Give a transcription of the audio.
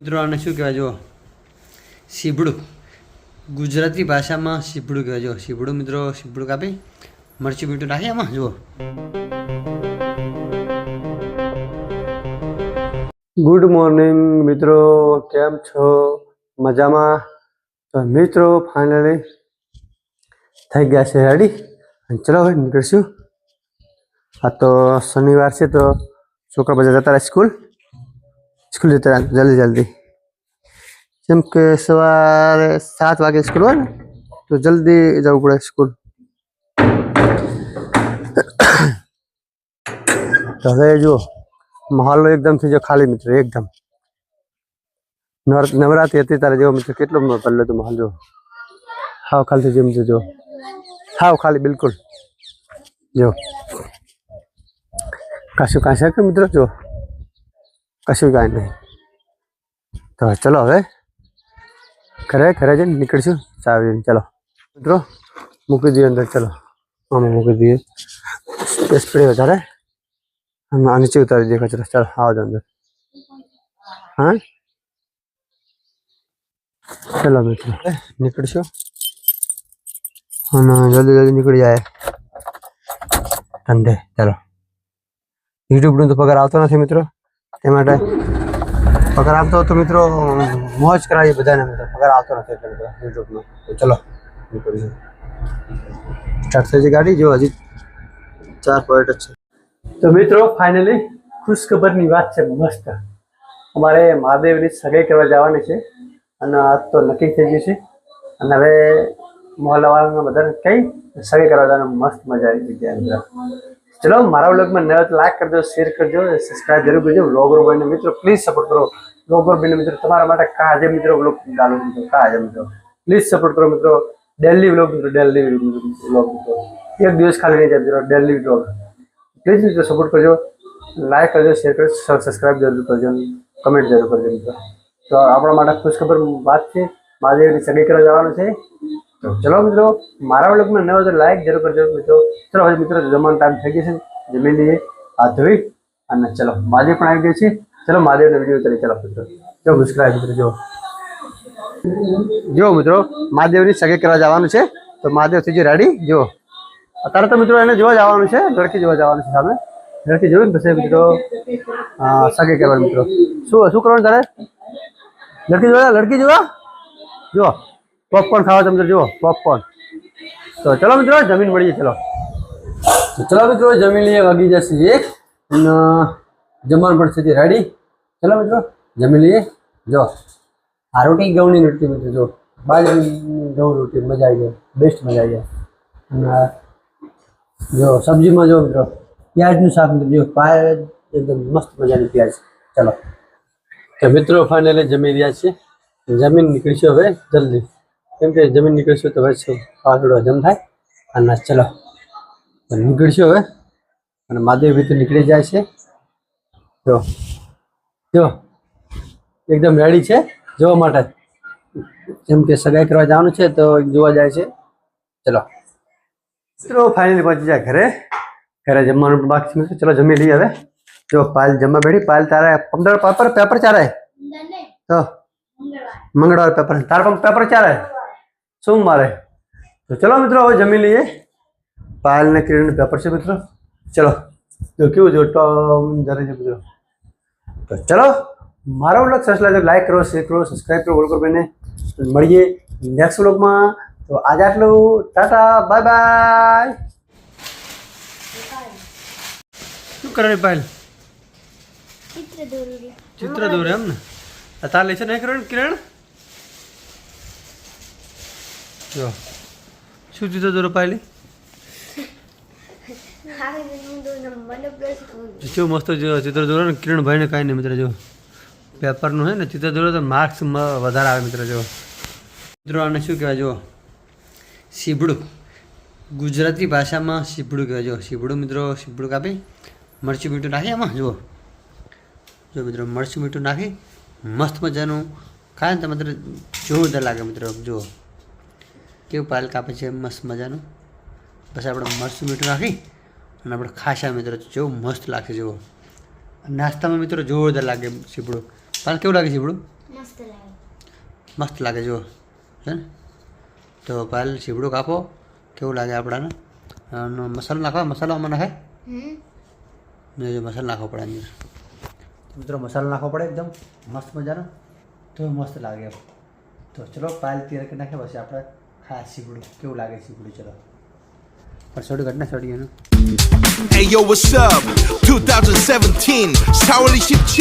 મિત્રો આને શું કહેવાય? જો સીબડું, ગુજરાતી ભાષામાં સીબડું કહેવાય. જો સીબડું મિત્રો, સીબડું કાપી મરચું મીઠું નાખી આમાં. જુઓ, ગુડ મોર્નિંગ મિત્રો, કેમ છો? મજામાં? તો મિત્રો ફાઇનલી થઈ ગયા છે રેડી, અને ચલો હવે નીકળશું. આ તો શનિવાર છે તો છોકરા બધા જતા રહે સ્કૂલ જતા રહે જલ્દી. જેમ કે સવારે 7 વાગે સ્કૂલ હોય ને તો જલ્દી જવું પડે સ્કૂલ. તો હવે જુઓ, માહોલ એકદમ થઈ ગયો ખાલી મિત્રો, એકદમ નવરાત્રી હતી ત્યારે જેવો મિત્રો કેટલો ભરેલો હતો માહોલ. જો હાવ ખાલી થઈ ગયો મિત્રો, જો હાવ ખાલી બિલકુલ. જો કશું કાંઈ છે કે મિત્રો? જો કશું કાંઈ નહીં. તો ચલો હવે ઘરે જઈને નીકળીશું ચાવીને. ચલો મિત્રો મૂકી દઈએ અંદર. ચલો આમાં મૂકી દઈએ, સ્પ્રે વધારે આમાં નીચે ઉતારી દઈએ કચરો. ચાલો આવો અંદર. હા ચલો મિત્રો નીકળશું, અને જલ્દી નીકળી જાય ધંધે. ચાલો, યુટ્યુબનો તો પગાર આવતો નથી મિત્રો, તે માટે પગાર આવતો હતો મિત્રો મોજ કરાવીએ બધાને. મિત્રો પગાર આવતો નથી એટલે મિત્રો યુટ્યુબનો. તો ચલો નીકળીશું. સ્ટાર્ટ થઈ છે ગાડી. જો હજી 4 પોઈન્ટ જ છે. તો મિત્રો ફાઇનલી ખુશખબરની વાત છે મસ્ત. અમારે મહાદેવની સગાઈ કરવા જવાની છે, અને આજ તો નક્કી થઈ ગયું છે. અને હવે મોહલ્લાવાળાના બધાને કઈ સગાઈ કરવા જવાનું મસ્ત મજા આવી ગઈ અંદર. ચલો મારા વ્લોગમાં નવા તો લાઈક કરજો, શેર કરજો, સબસ્ક્રાઇબ જરૂર કરજો. વ્લોગર ભાઈને મિત્રો પ્લીઝ સપોર્ટ કરો. વ્લોગર ભાઈને મિત્રો તમારા માટે કાજે મિત્રો વ્લોગ ડાલો મિત્રો, કાજે મિત્રો પ્લીઝ સપોર્ટ કરો મિત્રો. ડેલી વ્લોગ મિત્રો, ડેલી વ્લોગ મિત્રો, એક દિવસ ખાલી નહીં જાય મિત્રો, ડેલી વ્લોગ. પ્લીઝ મિત્રો સપોર્ટ કરજો, લાઈક કરજો, શેર કરજો, સબસ્ક્રાઇબ જરૂર કરજો, કમેન્ટ જરૂર કરજો મિત્રો. તો આપણા માટે ખુશખબર વાત છે, મહાદેવની સગાઈ કરવા જવાનું છે. તો ચલો મિત્રો મારા વ્લોગમાં નવો તો લાઈક જરૂર કરજો મિત્રો. ચલો હવે મિત્રો જમવાનો ટાઈમ થઈ ગયો છે, જમી લઈએ, હાથ ધોઈ, અને ચલો મહાદેવ પણ આવી ગયો છે. ચલો મહાદેવનો વિડીયો ઉતારી. ચલો મિત્રો જો મુસ્કરાય મિત્રો. જો મિત્રો મહાદેવની સગાઈ કરવા જવાનું છે, તો મહાદેવ થઈ ગયો રેડી. જો અત્યારે તો મિત્રો એને જોવા જવાનું છે, લડકી જોવા જવાનું છે. સામે લડકી જોયું ને પછી મિત્રો સગાઈ કરવાનું મિત્રો. શું કરવાનું તારે? લડકી જોવા જો પોપકોર્ન ખાવા તમે જુઓ, પોપકોર્ન. તો ચલો મિત્રો જમીન મળીએ. ચલો મિત્રો જમીન લઈએ, વાગી જશે 1, અને જમવાનું પણ થઈ રેડી. ચલો મિત્રો જમી લઈએ. જો આ રોટી ઘઉંની રોટી મિત્રો, જો બાજરીની ઘઉં રોટી મજા આવી જાય, બેસ્ટ મજા આવી જાય. અને જો સબ્જીમાં જો મિત્રો પ્યાજનું શાક મિત્રો, જો પ્યાજ એકદમ મસ્ત મજાની પ્યાજ. ચલો તો મિત્રો ફાઇનલી જમી રહ્યા છીએ, જમીન નીકળીશું હવે જલ્દી, કેમ કે જમીન નીકળીશું તો પછી થોડો હજમ થાય. અને ચલો નીકળીશું હવે, અને મહાદેવ ભી તો નીકળી જાય છે. જો એકદમ રેડી છે જોવા માટે, જેમ કે સગાઈ કરવા જવાનું છે તો જોવા જાય છે. ચલો મિત્રો ફાઇનલી પહોંચી જાય ઘરે જમવાનું પણ બાકી છે. ચલો જમી લઈએ હવે. જો પાયલ જમવા બેઠી. પાયલ તારે પેપર ચારે તો મંગળવાર પેપર, તારે પણ પેપર ચારે સોમવારે. તો ચલો મિત્રો હવે જમી લઈએ. પાયલ ને કિરણ પેપર છે મિત્રો. ચલો જો કેવું જો ટોમ જરે છે મિત્રો. તો ચલો મારો વ્લોગ સરસ લાગે લાઈક કરો, શેર કરો, સબસ્ક્રાઈબ કરો, બોલ કરો બેને. મળીએ નેક્સ્ટ વ્લોગમાં. તો આજે આટલું, ટાટા બાય બાય. શું કરે પાયલ? ચિત્ર દોરે એમ ને? તાર લેશે નહીં કરો કિરણ? જો શું ચિત્ર દોરો પાયલી? જો મસ્ત ચિત્ર દોરો ને કિરણ ભાઈ ને કાંઈ નહીં મિત્રો. જો પેપરનું છે ને ચિત્ર દોરો તો માર્ક્સ વધારે આવે મિત્રો. જો મિત્રો આને શું કહેવાય? જો સીબડું, ગુજરાતી ભાષામાં સીબડું કહેવાય. જો સીબડું મિત્રો, સીબડું કાપી મરચું મીઠું નાખી આમાં. જુઓ જો મિત્રો મરચું મીઠું નાખી મસ્ત મજાનું ખાય ને તો મિત્રો જોરદાર લાગે મિત્રો. જુઓ કેવું પાયલ કાપે છે મસ્ત મજાનું. બસ આપણે મરચું મીઠું નાખી અને આપણે ખાશા મિત્રો, જેવું મસ્ત લાગશે. જુઓ નાસ્તામાં મિત્રો જોરદાર લાગે સીબડું. પાયલ કેવું લાગે સીબડું? મસ્ત લાગે જુઓ છે ને. તો પાયલ સીવડું કાપો, કેવું લાગે આપણાને. મસાલો નાખવા, મસાલો આમાં નાખે ને, જો મસાલો નાખવો પડે અંદર મિત્રો, મસાલો નાખવો પડે એકદમ મસ્ત મજાનો, તો મસ્ત લાગે. તો ચલો પાયલ તૈયાર કરી નાખે, પછી આપણે ખાસ સીવડું કેવું લાગે સીવડું. ચલો પણ થોડી ઘટના થોડી એનું. Hey yo, what's up? 2017, Sourly shit.